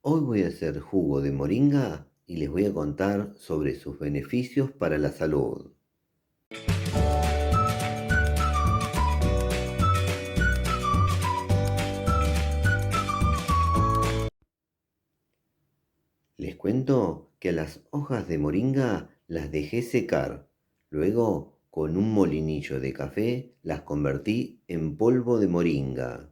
Hoy voy a hacer jugo de moringa y les voy a contar sobre sus beneficios para la salud. Les cuento que a las hojas de moringa las dejé secar. Luego, con un molinillo de café, las convertí en polvo de moringa.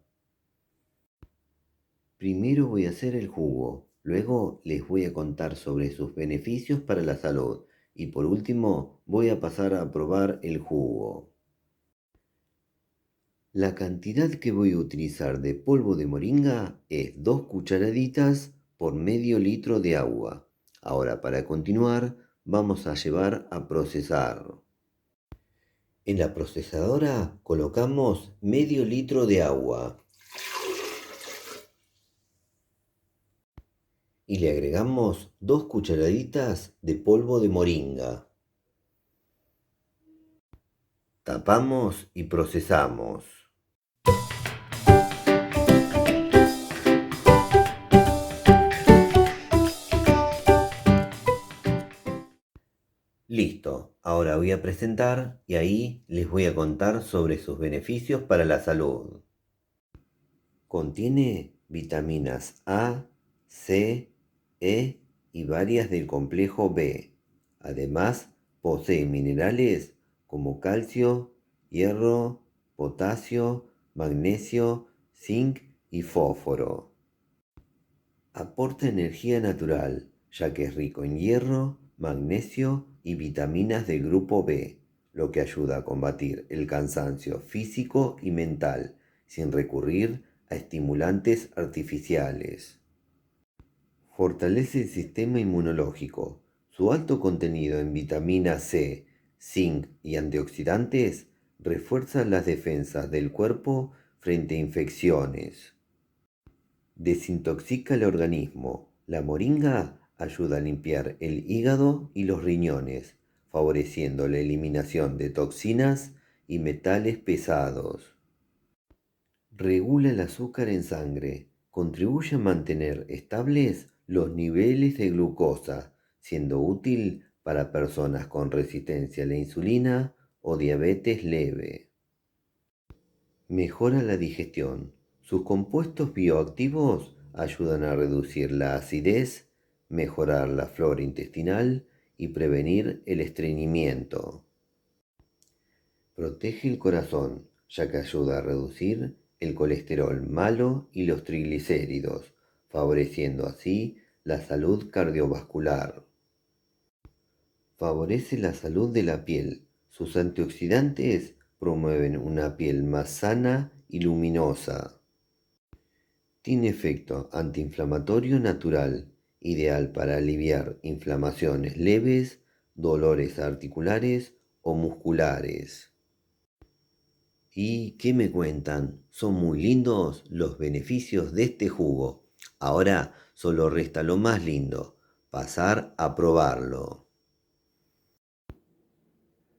Primero voy a hacer el jugo, luego les voy a contar sobre sus beneficios para la salud y por último voy a pasar a probar el jugo. La cantidad que voy a utilizar de polvo de moringa es 2 cucharaditas por medio litro de agua. Ahora para continuar vamos a llevar a procesar. En la procesadora colocamos medio litro de agua y le agregamos 2 cucharaditas de polvo de moringa. Tapamos y procesamos. Listo, ahora voy a presentar y ahí les voy a contar sobre sus beneficios para la salud. Contiene vitaminas A, C, E y varias del complejo B. Además, posee minerales como calcio, hierro, potasio, magnesio, zinc y fósforo. Aporta energía natural, ya que es rico en hierro, magnesio y vitaminas del grupo B, lo que ayuda a combatir el cansancio físico y mental, sin recurrir a estimulantes artificiales. Fortalece el sistema inmunológico. Su alto contenido en vitamina C, zinc y antioxidantes refuerza las defensas del cuerpo frente a infecciones. Desintoxica el organismo. La moringa ayuda a limpiar el hígado y los riñones, favoreciendo la eliminación de toxinas y metales pesados. Regula el azúcar en sangre. Contribuye a mantener estables los niveles de glucosa, siendo útil para personas con resistencia a la insulina o diabetes leve. Mejora la digestión. Sus compuestos bioactivos ayudan a reducir la acidez, mejorar la flora intestinal y prevenir el estreñimiento. Protege el corazón, ya que ayuda a reducir el colesterol malo y los triglicéridos, favoreciendo así la salud cardiovascular. Favorece la salud de la piel. Sus antioxidantes promueven una piel más sana y luminosa. Tiene efecto antiinflamatorio natural, ideal para aliviar inflamaciones leves, dolores articulares o musculares. ¿Y qué me cuentan? Son muy lindos los beneficios de este jugo. Ahora solo resta lo más lindo, pasar a probarlo.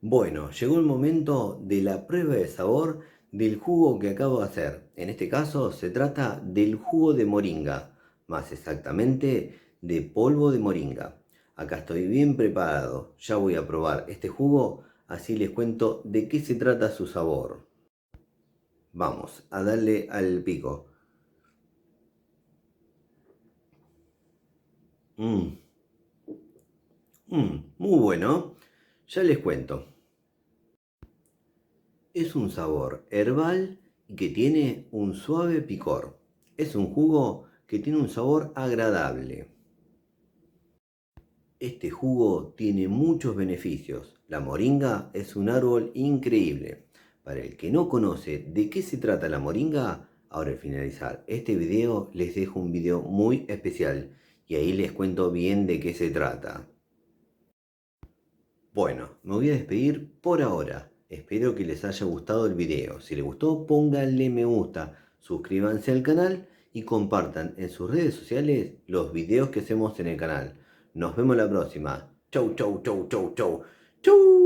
Bueno, llegó el momento de la prueba de sabor del jugo que acabo de hacer. En este caso se trata del jugo de moringa, más exactamente de polvo de moringa. Acá estoy bien preparado, ya voy a probar este jugo, así les cuento de qué se trata su sabor. Vamos a darle al pico. Mmm, muy bueno. Ya les cuento. Es un sabor herbal y que tiene un suave picor. Es un jugo que tiene un sabor agradable. Este jugo tiene muchos beneficios. La moringa es un árbol increíble. Para el que no conoce de qué se trata la moringa, ahora al finalizar este video les dejo un video muy especial y ahí les cuento bien de qué se trata. Bueno, me voy a despedir por ahora. Espero que les haya gustado el video. Si les gustó, pónganle me gusta, suscríbanse al canal y compartan en sus redes sociales los videos que hacemos en el canal. Nos vemos la próxima. Chau, chau, chau, chau, chau. Chau.